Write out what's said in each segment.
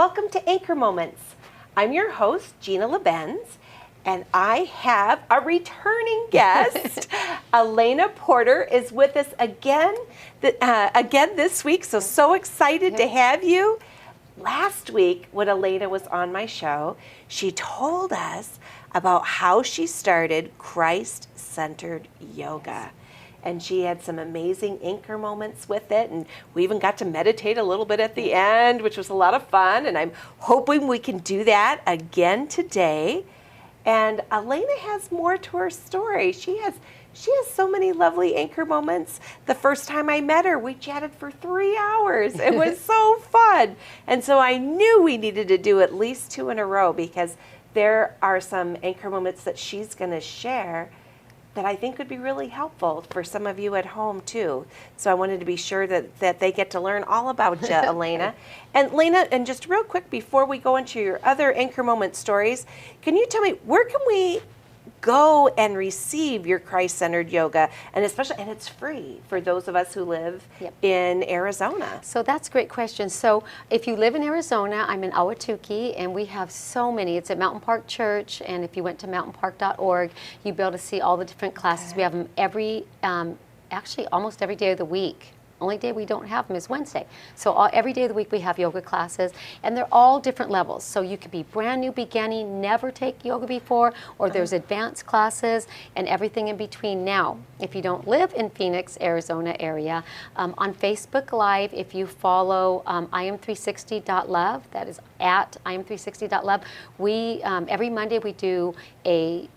Welcome to Anchor Moments. I'm your host, Gina LeBenz, and I have a returning guest. Elena Porter is with us again this week, so excited to have you. Last week, when Elena was on my show, she told us about how she started Christ-centered yoga. And she had some amazing anchor moments with it, and we even got to meditate a little bit at the end, which was a lot of fun, and I'm hoping we can do that again today. And Elena has more to her story. She has so many lovely anchor moments. The first time I met her, we chatted for 3 hours. It was so fun. And so I knew we needed to do at least 2 in a row, because there are some anchor moments that she's going to share that I think would be really helpful for some of you at home too. So I wanted to be sure that they get to learn all about you, Elena. And Elena, and just real quick before we go into your other anchor moment stories, can you tell me, where can we go and receive your Christ-centered yoga? And it's free for those of us who live in Arizona. So that's a great question. So if you live in Arizona, I'm in Ahwatukee, and we have so many. It's at Mountain Park Church, and if you went to mountainpark.org, you'd be able to see all the different classes. Okay. We have them actually almost every day of the week. Only day we don't have them is Wednesday. So every day of the week we have yoga classes, and they're all different levels. So you could be brand new, beginning, never take yoga before, or there's advanced classes and everything in between. Now, if you don't live in Phoenix, Arizona area, on Facebook Live, if you follow iam360.love, that is at iam360.love, we every Monday we do an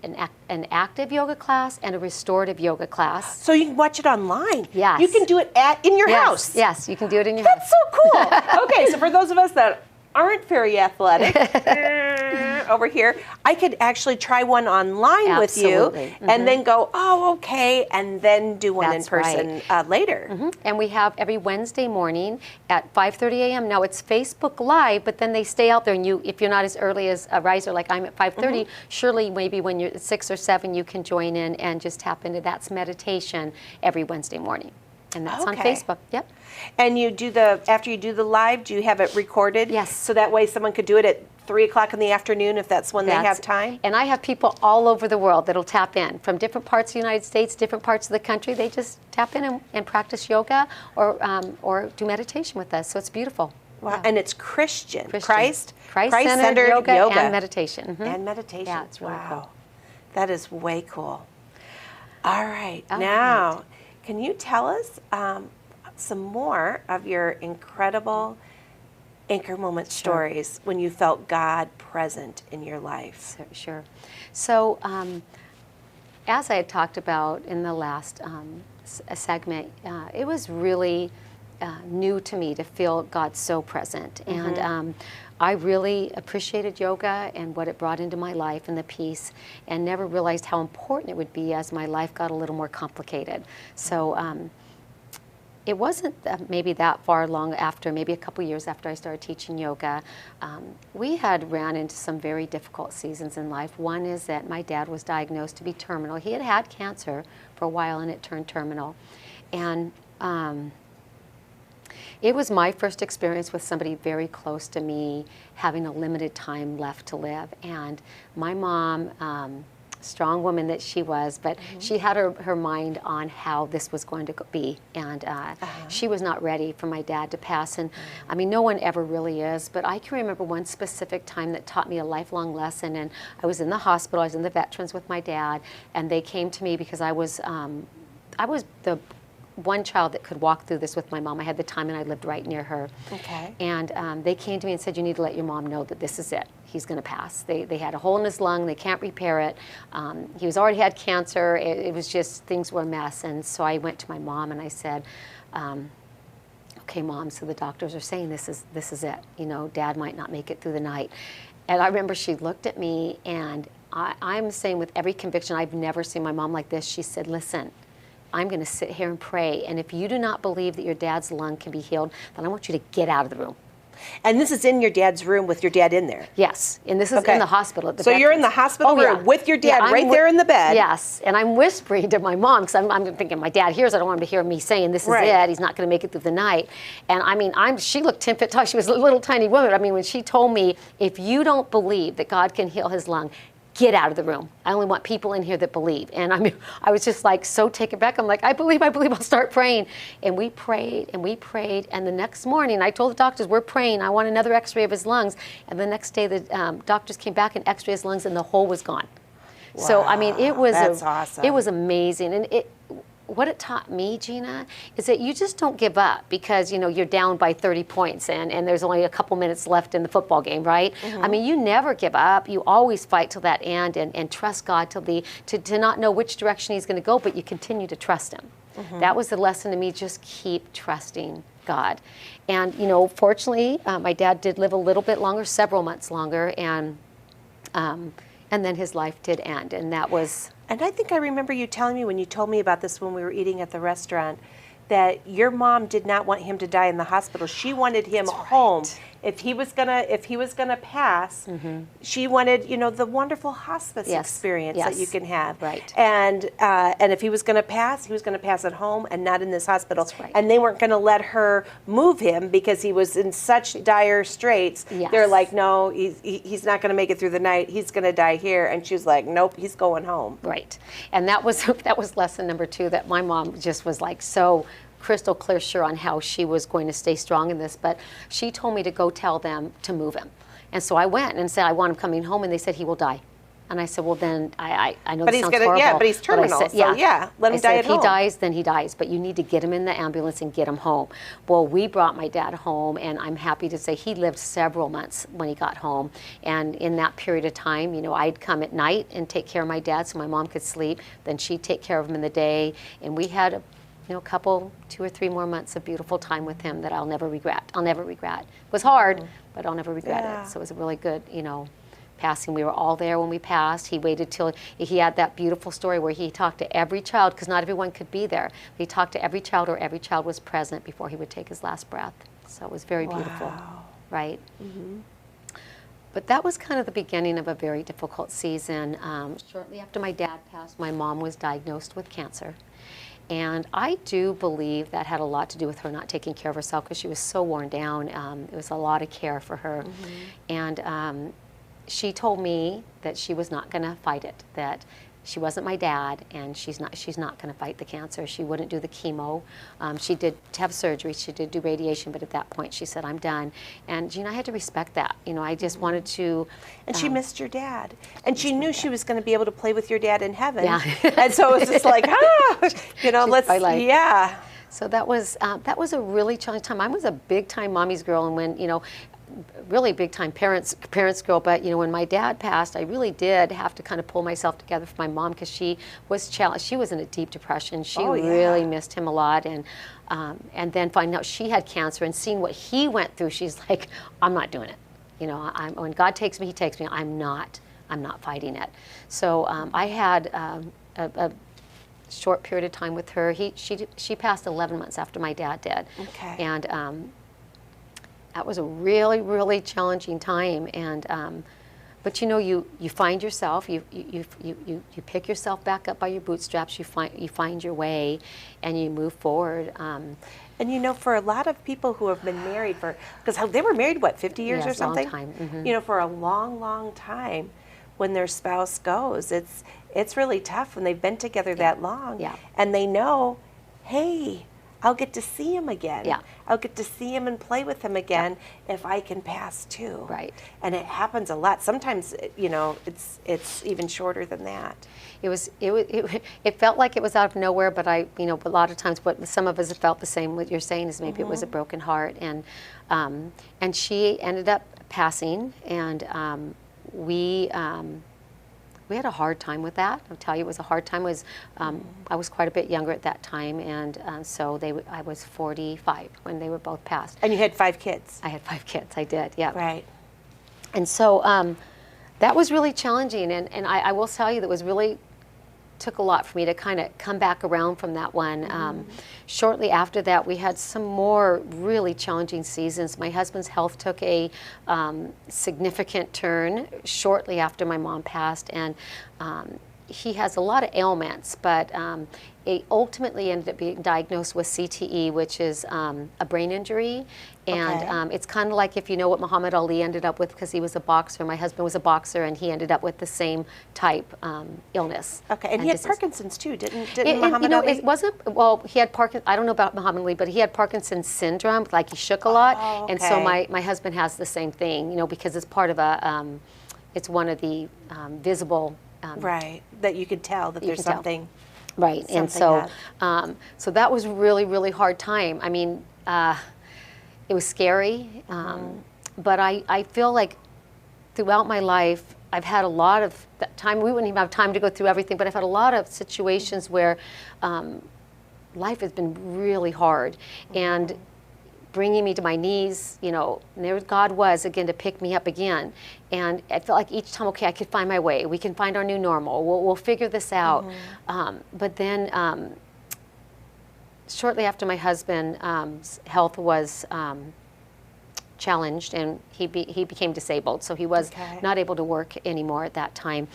active yoga class and a restorative yoga class. So you can watch it online. Yes. You can do it in your house. Yes, you can do it in your house. That's so cool. Okay, so for those of us that aren't very athletic over here, I could actually try one online with you and then go, oh, okay, and then do one in person later. And we have every Wednesday morning at 5:30 a.m. Now it's Facebook Live, but then they stay out there, and if you're not as early as a riser like I'm at 5:30, surely maybe when you're at 6 or 7, you can join in and just tap into that's meditation every Wednesday morning. And that's on Facebook. Yep. And after you do the live, do you have it recorded? Yes. So that way someone could do it at 3 o'clock in the afternoon if that's when they have time? And I have people all over the world that'll tap in from different parts of the United States, different parts of the country. They just tap in and practice yoga or do meditation with us. So it's beautiful. Wow. Yeah. And it's Christian. Christ-centered yoga and meditation. And meditation. Yeah, it's really cool. That is way cool. All right. Now, can you tell us some more of your incredible anchor moment stories when you felt God present in your life? Sure. So as I had talked about in the last segment, it was really new to me to feel God so present. And I really appreciated yoga and what it brought into my life and the peace, and never realized how important it would be as my life got a little more complicated. So it wasn't maybe that far long after, maybe a couple years after I started teaching yoga, we had ran into some very difficult seasons in life. One is that my dad was diagnosed to be terminal. He had had cancer for a while, and it turned terminal. And it was my first experience with somebody very close to me having a limited time left to live. And my mom, strong woman that she was, but she had her mind on how this was going to be. And she was not ready for my dad to pass. And I mean, no one ever really is, but I can remember one specific time that taught me a lifelong lesson. And I was in the hospital, I was in the veterans with my dad, and they came to me because I was the one child that could walk through this with my mom. I had the time, and I lived right near her. Okay. And they came to me and said, you need to let your mom know that this is it. He's going to pass. They had a hole in his lung. They can't repair it. He was already had cancer. It was just, things were a mess. And so I went to my mom and I said, okay, Mom, so the doctors are saying this is it. You know, Dad might not make it through the night. And I remember she looked at me, and I'm saying with every conviction, I've never seen my mom like this. She said, listen, I'm going to sit here and pray, and if you do not believe that your dad's lung can be healed, then I want you to get out of the room. And this is in your dad's room with your dad in there? Yes, and this is in the hospital. At the so you're in Veterans. the hospital room with your dad right there in the bed? Yes, and I'm whispering to my mom because I'm thinking my dad hears. I don't want him to hear me saying this is it. He's not going to make it through the night. And I mean, she looked 10 feet tall. She was a little tiny woman. I mean, when she told me, if you don't believe that God can heal his lung, get out of the room. I only want people in here that believe. And I was just like so taken back. I'm like, I believe, I'll start praying. And we prayed and we prayed. And the next morning, I told the doctors, we're praying. I want another x-ray of his lungs. And the next day, the doctors came back and x-rayed his lungs and the hole was gone. Wow, so, I mean, it was awesome. It was amazing. And what it taught me, Gina, is that you just don't give up because, you're down by 30 points and there's only a couple minutes left in the football game, right? Mm-hmm. I mean, you never give up. You always fight till that end and trust God to not know which direction he's going to go, but you continue to trust him. Mm-hmm. That was the lesson to me, just keep trusting God. And, fortunately, my dad did live a little bit longer, several months longer, and then his life did end, and that was... And I think I remember you telling me when you told me about this when we were eating at the restaurant, that your mom did not want him to die in the hospital. She wanted him home. If he was gonna pass, mm-hmm. she wanted, the wonderful hospice experience that you can have. Right. And if he was gonna pass, he was gonna pass at home and not in this hospital. That's right. And they weren't gonna let her move him because he was in such dire straits. Yes. They're like, no, he's not gonna make it through the night. He's gonna die here. And she was like, nope, he's going home. Right. And that was lesson number 2, that my mom just was like so crystal clear sure on how she was going to stay strong in this, but she told me to go tell them to move him. And so I went and said, I want him coming home, and they said he will die. And I said, well, then I know but this sounds horrible. Yeah, but he's terminal, said, let him die at home. If he dies, then he dies, but you need to get him in the ambulance and get him home. Well, we brought my dad home, and I'm happy to say he lived several months when he got home. And in that period of time, I'd come at night and take care of my dad so my mom could sleep. Then she'd take care of him in the day, and we had a couple, 2 or 3 more months of beautiful time with him that I'll never regret. It was hard, but I'll never regret it. So it was a really good, passing. We were all there when we passed. He waited till he had that beautiful story where he talked to every child, because not everyone could be there. He talked to every child, or every child was present before he would take his last breath. So it was very beautiful, right? Mm-hmm. But that was kind of the beginning of a very difficult season. Shortly after my dad passed, my mom was diagnosed with cancer. And I do believe that had a lot to do with her not taking care of herself because she was so worn down. It was a lot of care for her. Mm-hmm. And she told me that she was not going to fight it, that she wasn't my dad, and she's not going to fight the cancer. She wouldn't do the chemo. She did have surgery. She did do radiation, but at that point she said, I'm done. And, I had to respect that. I just wanted to... And she missed your dad. And she knew she was going to be able to play with your dad in heaven. Yeah. And so it was just like, yeah. So that was a really challenging time. I was a big-time mommy's girl, and when, really big-time parents girl, but when my dad passed, I really did have to kind of pull myself together for my mom, because she was challenged. She was in a deep depression. She really missed him a lot, and then finding out she had cancer and seeing what he went through, she's like, I'm not doing it. When God takes me, he takes me. I'm not fighting it. So I had a short period of time with her. She passed 11 months after my dad did. Okay. And that was a really, really challenging time. And but you find yourself. You pick yourself back up by your bootstraps. You find your way, and you move forward. And for a lot of people who have been married because they were married, 50 years or something? Long time. Mm-hmm. For a long, long time, when their spouse goes, it's really tough when they've been together that long. Yeah. And they know, hey, I'll get to see him again. Yeah. I'll get to see him and play with him again if I can pass too. Right. And it happens a lot. Sometimes, it's even shorter than that. It felt like it was out of nowhere, but a lot of times what some of us have felt the same. What you're saying is maybe it was a broken heart, and she ended up passing, and we had a hard time with that. I'll tell you, it was a hard time. I was quite a bit younger at that time, and so I was 45 when they were both passed. And you had 5 kids. I had 5 kids. I did, yeah. Right. And so that was really challenging, and I will tell you that was really took a lot for me to kind of come back around from that one. Shortly after that, we had some more really challenging seasons. My husband's health took a significant turn shortly after my mom passed, and he has a lot of ailments, but it ultimately ended up being diagnosed with CTE, which is a brain injury. And it's kind of like if you know what Muhammad Ali ended up with, because he was a boxer. My husband was a boxer, and he ended up with the same type illness. Okay, and he had disease. Parkinson's too, didn't Muhammad Ali? It wasn't, well, he had Parkinson's, I don't know about Muhammad Ali, but he had Parkinson's syndrome, like he shook a lot. Oh, and so okay. my husband has the same thing, you know, because it's part of a, it's one of the visible. Right, that you could tell that there's can tell. something. Right, and so so that was really, really hard time. I mean, it was scary, but I feel like throughout my life, I've had a lot of time. We wouldn't even have time to go through everything, but I've had a lot of situations where life has been really hard, and bringing me to my knees, you know, and there God was again to pick me up again. And I felt like each time, okay, I could find my way. We can find our new normal. We'll figure this out. But then shortly after my husband's health was challenged, and he became disabled, so he was not able to work anymore at that time.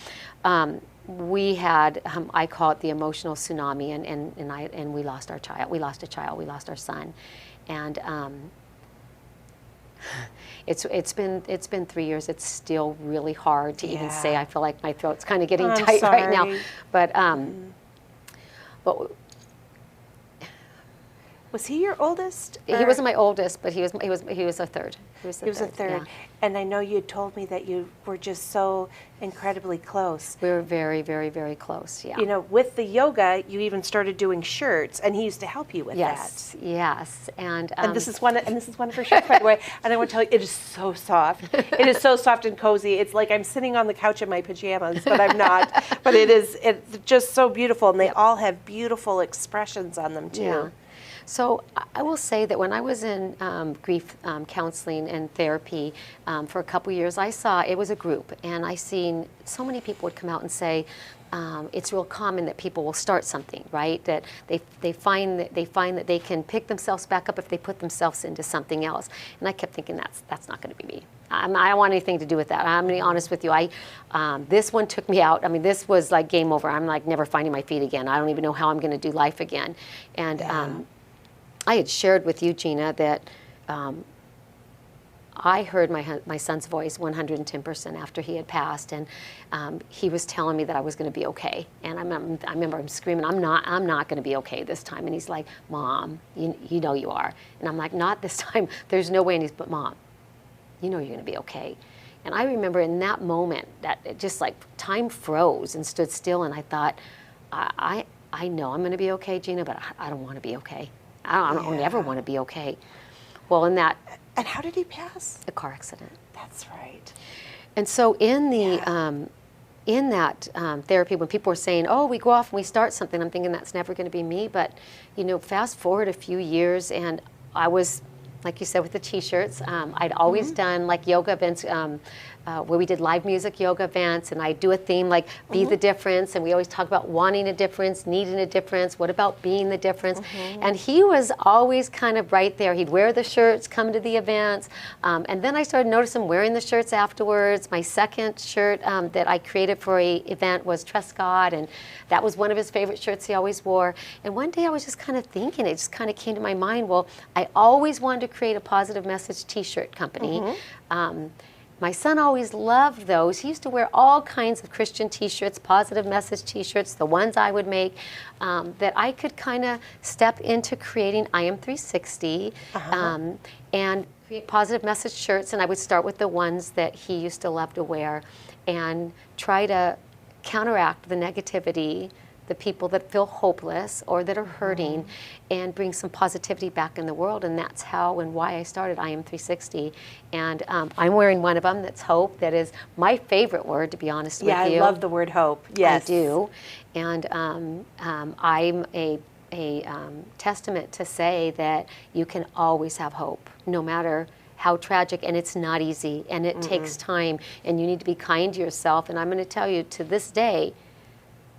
We had, I call it the emotional tsunami, and we lost our child. We lost a child. We lost our son. And it's been 3 years. It's still really hard to even say. I feel like my throat's kind of getting tight right now. But but was he your oldest? he wasn't my oldest, but he was a third. He was a third. yeah. And I know you had told me that you were just so incredibly close. We were very, very, very close. Yeah. You know, with the yoga, you even started doing shirts, and he used to help you with that. Yes, and this is one of her shirts, by the way. And I want to tell you, it is so soft. It is so soft and cozy. It's like I'm sitting on the couch in my pajamas, but I'm not. But it's just so beautiful, and they all have beautiful expressions on them too. Yeah. So I will say that when I was in grief counseling and therapy for a couple years, I saw, it was a group, and I seen so many people would come out and say, it's real common that people will start something, right? That they find that they can pick themselves back up if they put themselves into something else. And I kept thinking that's not going to be me. I don't want anything to do with that. I'm going to be honest with you. This one took me out. I mean, this was like game over. I'm like never finding my feet again. I don't even know how I'm going to do life again. And I had shared with you, Gina, that I heard my son's voice 110% after he had passed, and he was telling me that I was going to be okay. And I remember him screaming, "I'm not going to be okay this time." And he's like, "Mom, you know you are." And I'm like, "Not this time. There's no way." And he's, "But Mom, you know you're going to be okay." And I remember in that moment that it just like time froze and stood still, and I thought, I know I'm going to be okay, Gina, but I don't want to be okay. I don't ever want to be okay. Well, in that... And how did he pass? A car accident. That's right. And so in the in that therapy, when people were saying, "Oh, we go off and we start something," I'm thinking that's never going to be me. But, you know, fast forward a few years, and I was, like you said, with the T-shirts. I'd always done like yoga events where we did live music yoga events, and I do a theme like be the difference, and we always talk about wanting a difference, needing a difference, what about being the difference? And he was always kind of right there. He'd wear the shirts, come to the events, and then I started noticing him wearing the shirts afterwards. My second shirt that I created for an event was Trust God, and that was one of his favorite shirts he always wore. And one day I was just kind of thinking, it just kind of came to my mind, well, I always wanted to create a positive message T-shirt company. My son always loved those. He used to wear all kinds of Christian T-shirts, positive message T-shirts, the ones I would make, that I could kind of step into creating I Am 360 and create positive message shirts. And I would start with the ones that he used to love to wear and try to counteract the negativity, the people that feel hopeless or that are hurting, and bring some positivity back in the world. And that's how and why I started I Am 360. And I'm wearing one of them that's hope. That is my favorite word, to be honest with you. Yeah, I love the word hope. Yes. I do. And I'm a testament to say that you can always have hope, no matter how tragic, and it's not easy, and it takes time, and you need to be kind to yourself. And I'm going to tell you, to this day,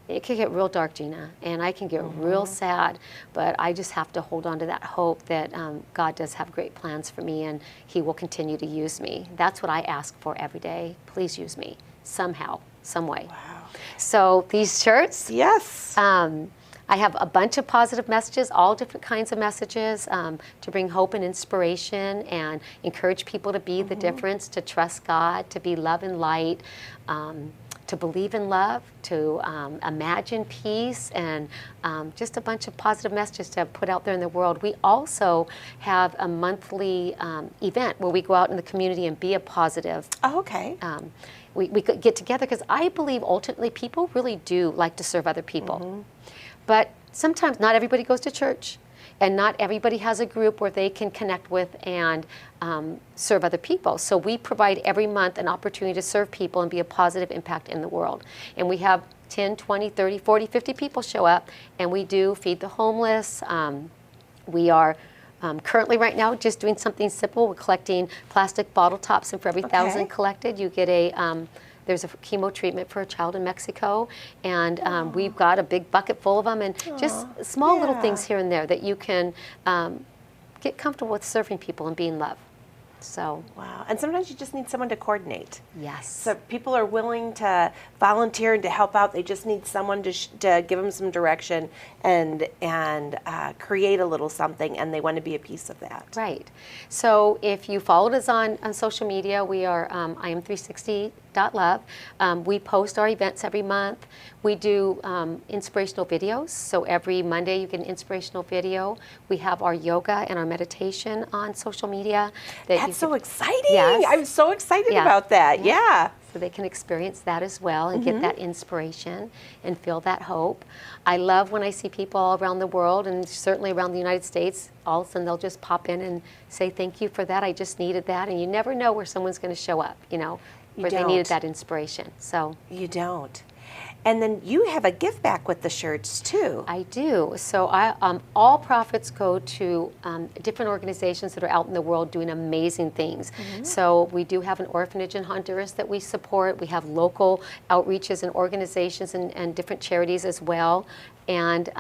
it can get real dark, Gina, and I can get real sad, but I just have to hold on to that hope that God does have great plans for me, and He will continue to use me. That's what I ask for every day. Please use me somehow, some way. Wow. So these shirts, Yes. I have a bunch of positive messages, all different kinds of messages, to bring hope and inspiration and encourage people to be the difference, to trust God, to be love and light, to believe in love, to imagine peace, and just a bunch of positive messages to put out there in the world. We also have a monthly event where we go out in the community and be a positive. Oh, okay. We could get together because I believe ultimately people really do like to serve other people. But sometimes not everybody goes to church, and not everybody has a group where they can connect with and serve other people. So we provide every month an opportunity to serve people and be a positive impact in the world. And we have 10, 20, 30, 40, 50 people show up, and we do feed the homeless. We are currently right now just doing something simple. We're collecting plastic bottle tops, and for every 1,000 collected, you get a there's a chemo treatment for a child in Mexico, and we've got a big bucket full of them, and just small little things here and there that you can get comfortable with serving people and being loved. So Wow. And sometimes you just need someone to coordinate. yes, So people are willing to volunteer and to help out. They just need someone to give them some direction and create a little something, and they want to be a piece of that. right. So if you followed us on social media, we are IM360.love. We post our events every month. We do inspirational videos. So every Monday you get an inspirational video. We have our yoga and our meditation on social media. That's so exciting. Yes. I'm so excited Yeah. about that. Yeah. So they can experience that as well and get that inspiration and feel that hope. I love when I see people all around the world, and certainly around the United States, all of a sudden they'll just pop in and say, thank you for that, I just needed that. And you never know where someone's going to show up, where they needed that inspiration. So You don't. And then you have a give back with the shirts too. I do. So all profits go to different organizations that are out in the world doing amazing things. So we do have an orphanage in Honduras that we support. We have local outreaches and organizations and different charities as well. And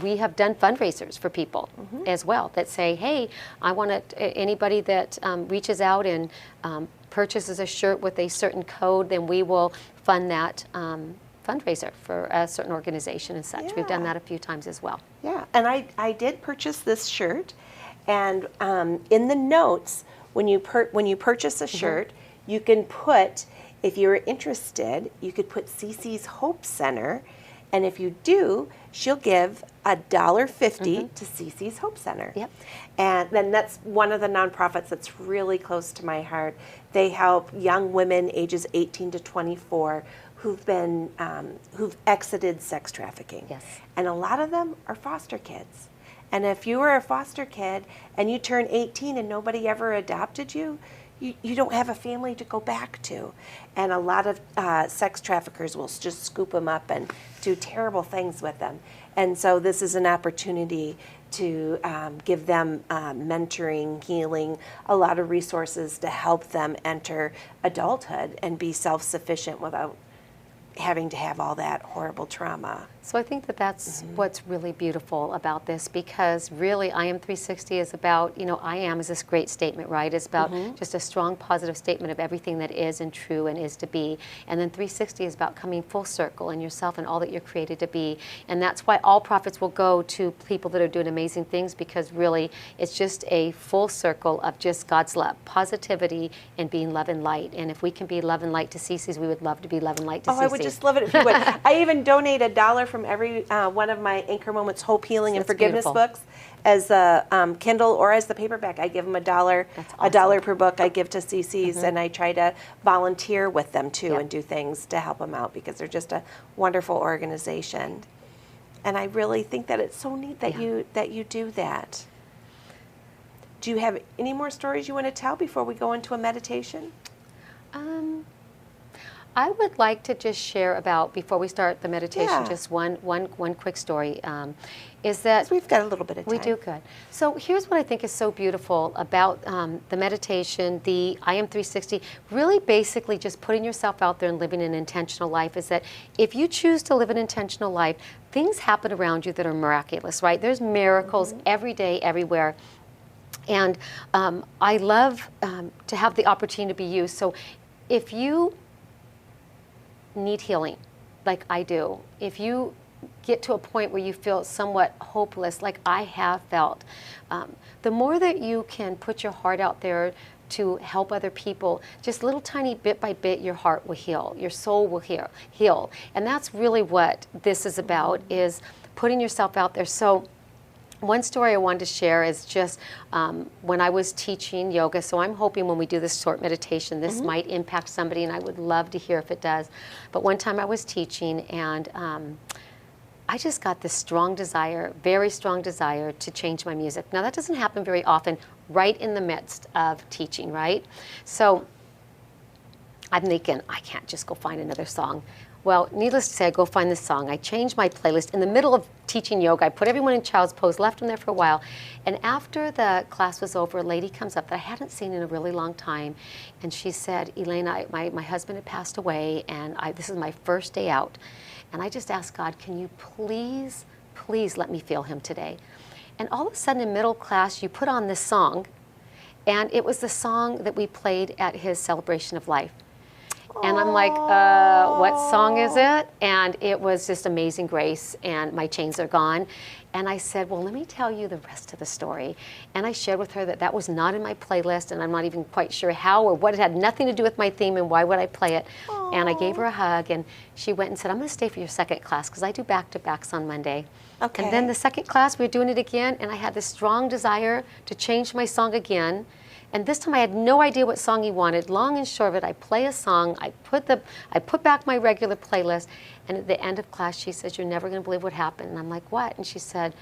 we have done fundraisers for people as well that say, hey, I want anybody that reaches out and purchases a shirt with a certain code, then we will fund that fundraiser for a certain organization and such. We've done that a few times as well. Yeah, and I did purchase this shirt, and in the notes, when you purchase a shirt, you can put, if you're interested, you could put Cece's Hope Center, and if you do, she'll give $1.50 to Cece's Hope Center. Yep. And then that's one of the nonprofits that's really close to my heart. They help young women ages 18 to 24 who've exited sex trafficking. Yes. And a lot of them are foster kids. And if you were a foster kid and you turn 18 and nobody ever adopted you, you don't have a family to go back to. And a lot of sex traffickers will just scoop them up and do terrible things with them. And so this is an opportunity to give them mentoring, healing, a lot of resources to help them enter adulthood and be self-sufficient without having to have all that horrible trauma. So I think that that's what's really beautiful about this, because really I Am 360 is about, I am is this great statement, right? It's about just a strong positive statement of everything that is and true and is to be. And then 360 is about coming full circle in yourself and all that you're created to be. And that's why all profits will go to people that are doing amazing things, because really it's just a full circle of just God's love, positivity, and being love and light. And if we can be love and light to Cece's, we would love to be love and light to Cece's. I would just love it if you would. I even donate $1 from every one of my Anchor Moments Hope, Healing, and That's Forgiveness beautiful. books as a Kindle or as the paperback. I give them $1. That's $1 per book I give to Cece's, and I try to volunteer with them too and do things to help them out, because they're just a wonderful organization. And I really think that it's so neat that you do that. Do you have any more stories you want to tell before we go into a meditation? I would like to just share about, before we start the meditation, Yeah. just one quick story. Is that We've got a little bit of time. we do good. So here's what I think is so beautiful about the meditation, the I Am 360, really basically just putting yourself out there and living an intentional life, is that if you choose to live an intentional life, things happen around you that are miraculous, right? There's miracles every day, everywhere. And I love to have the opportunity to be used. So if you need healing, like I do, if you get to a point where you feel somewhat hopeless, like I have felt, the more that you can put your heart out there to help other people, just little tiny bit by bit, your heart will heal, your soul will heal. And that's really what this is about, is putting yourself out there. So one story I wanted to share is just when I was teaching yoga. So I'm hoping when we do this short meditation, this might impact somebody, and I would love to hear if it does. But one time I was teaching, and I just got this strong desire, very strong desire to change my music. Now that doesn't happen very often right in the midst of teaching, right? So I'm thinking, I can't just go find another song. Well, needless to say, I go find this song. I changed my playlist in the middle of teaching yoga. I put everyone in child's pose, left them there for a while. And after the class was over, a lady comes up that I hadn't seen in a really long time. And she said, Elena, my husband had passed away, and this is my first day out. And I just asked God, can you please, please let me feel him today? And all of a sudden in middle class, you put on this song. And it was the song that we played at his celebration of life. And I'm like, what song is it? And it was just Amazing Grace, and My Chains Are Gone. And I said, well, let me tell you the rest of the story. And I shared with her that that was not in my playlist, and I'm not even quite sure how or what. It had nothing to do with my theme, and why would I play it? Aww. And I gave her a hug, and she went and said, I'm going to stay for your second class, because I do back-to-backs on Monday. Okay. And then the second class, we were doing it again, and I had this strong desire to change my song again. And this time I had no idea what song he wanted. Long and short of it, I play a song, I put back my regular playlist, and at the end of class she says, you're never going to believe what happened. And I'm like, what? And she said,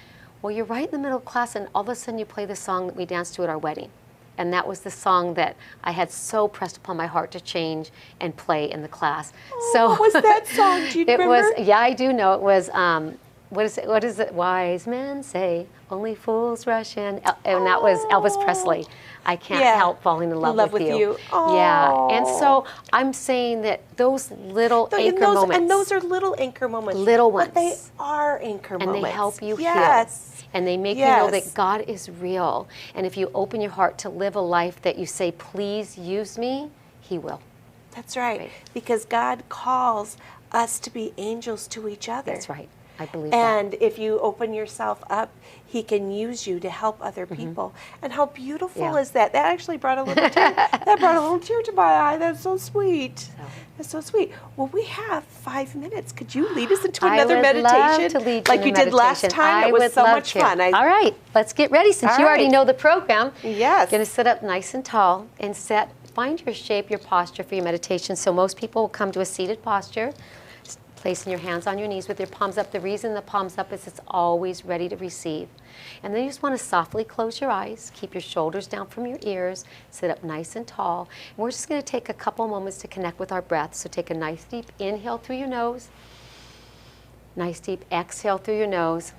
well, you're right in the middle of class, and all of a sudden you play the song that we danced to at our wedding. And that was the song that I had so pressed upon my heart to change and play in the class. Oh, so what was that song? Do you remember? Yeah, I do know. It was, what is it? Wise men say, only fools rush in. And that was Elvis Presley. I can't help falling in love with you. Oh. Yeah, and so I'm saying that those little anchor moments. And those are little anchor moments. Little ones. But they are anchor moments. And they help you heal. And they make you know that God is real. And if you open your heart to live a life that you say, please use me, he will. That's right. Because God calls us to be angels to each other. That's right. I believe and if you open yourself up, he can use you to help other people. And how beautiful is that? That actually brought a little tear. That brought a little tear to my eye. That's so sweet. That's so sweet. Well, we have 5 minutes. Could you lead us into another meditation? Love to lead like you did last time? It was so much fun. All right, let's get ready. Since you already know the program, yes. Going to sit up nice and tall and find your shape, your posture for your meditation. So most people will come to a seated posture, placing your hands on your knees with your palms up. The reason the palms up is it's always ready to receive. And then you just want to softly close your eyes, keep your shoulders down from your ears, sit up nice and tall. And we're just going to take a couple moments to connect with our breath. So take a nice deep inhale through your nose, nice deep exhale through your nose.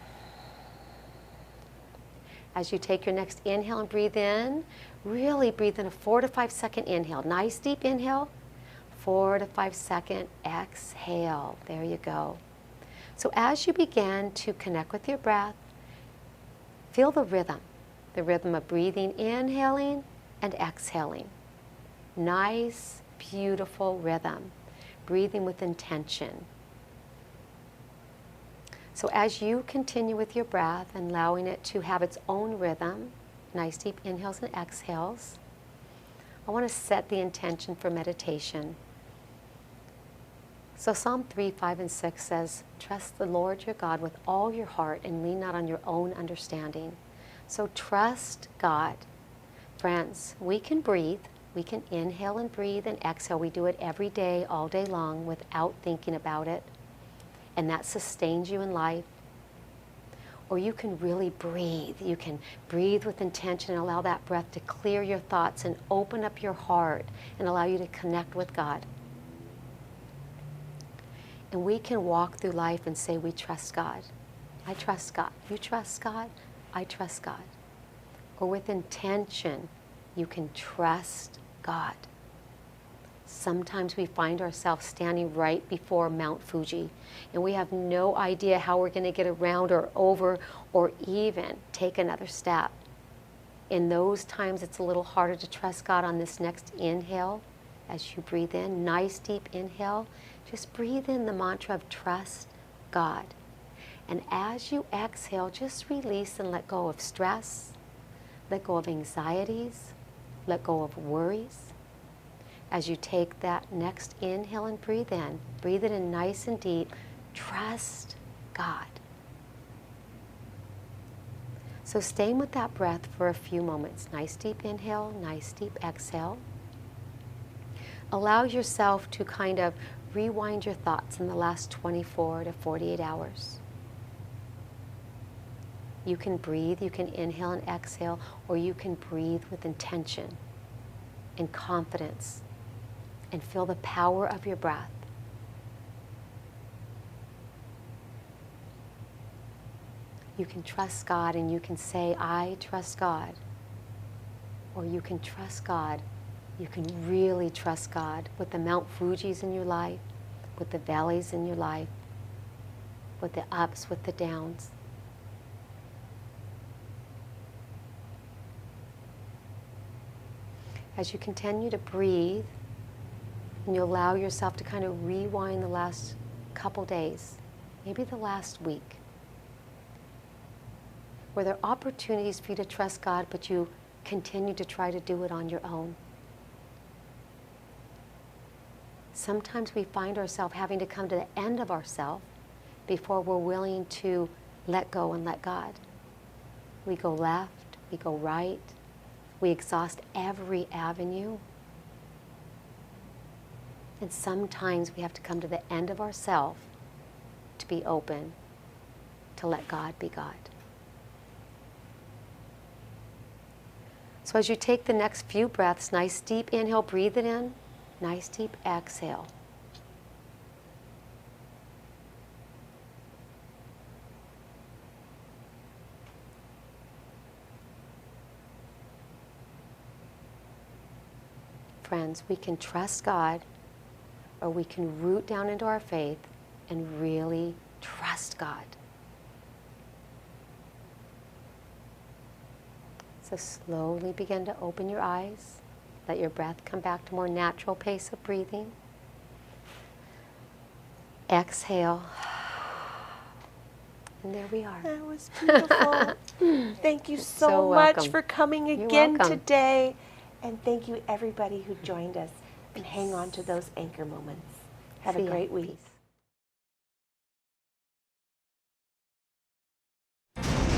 As you take your next inhale and breathe in, really breathe in a 4 to 5 second inhale. Nice deep inhale. 4 to 5 second exhale. There you go. So as you begin to connect with your breath, feel the rhythm of breathing, inhaling and exhaling. Nice, beautiful rhythm, breathing with intention. So as you continue with your breath and allowing it to have its own rhythm, nice deep inhales and exhales, I want to set the intention for meditation. So Psalm 3, 5, and 6 says, trust the Lord your God with all your heart and lean not on your own understanding. So trust God. Friends, we can breathe. We can inhale and breathe and exhale. We do it every day, all day long, without thinking about it. And that sustains you in life. Or you can really breathe. You can breathe with intention and allow that breath to clear your thoughts and open up your heart and allow you to connect with God. And we can walk through life and say we trust God. I trust God. You trust God? I trust God. Or with intention, you can trust God. Sometimes we find ourselves standing right before Mount Fuji, and we have no idea how we're going to get around or over or even take another step. In those times, it's a little harder to trust God. On this next inhale, as you breathe in, nice deep inhale, just breathe in the mantra of trust God. And as you exhale, just release and let go of stress, let go of anxieties, let go of worries. As you take that next inhale and breathe it in nice and deep, trust God. So staying with that breath for a few moments. Nice deep inhale, nice deep exhale. Allow yourself to kind of rewind your thoughts in the last 24 to 48 hours. You can breathe, you can inhale and exhale, or you can breathe with intention and confidence and feel the power of your breath. You can trust God and you can say, I trust God. Or you can trust God. You can really trust God with the Mount Fujis in your life, with the valleys in your life, with the ups, with the downs. As you continue to breathe, and you allow yourself to kind of rewind the last couple days, maybe the last week. Were there opportunities for you to trust God, but you continue to try to do it on your own? Sometimes we find ourselves having to come to the end of ourselves before we're willing to let go and let God. We go left, we go right, we exhaust every avenue. And sometimes we have to come to the end of ourselves to be open, to let God be God. So as you take the next few breaths, nice deep inhale, breathe it in, nice deep exhale. Friends, we can trust God, or we can root down into our faith and really trust God. So slowly begin to open your eyes. Let your breath come back to a more natural pace of breathing. Exhale. And there we are. That was beautiful. Thank you so much welcome. for coming You're again welcome. today. And thank you everybody who joined us. And hang on to those anchor moments. Have See a ya. great week. Peace.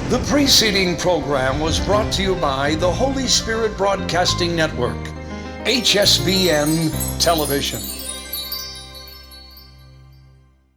The preceding program was brought to you by the Holy Spirit Broadcasting Network, HSBN Television.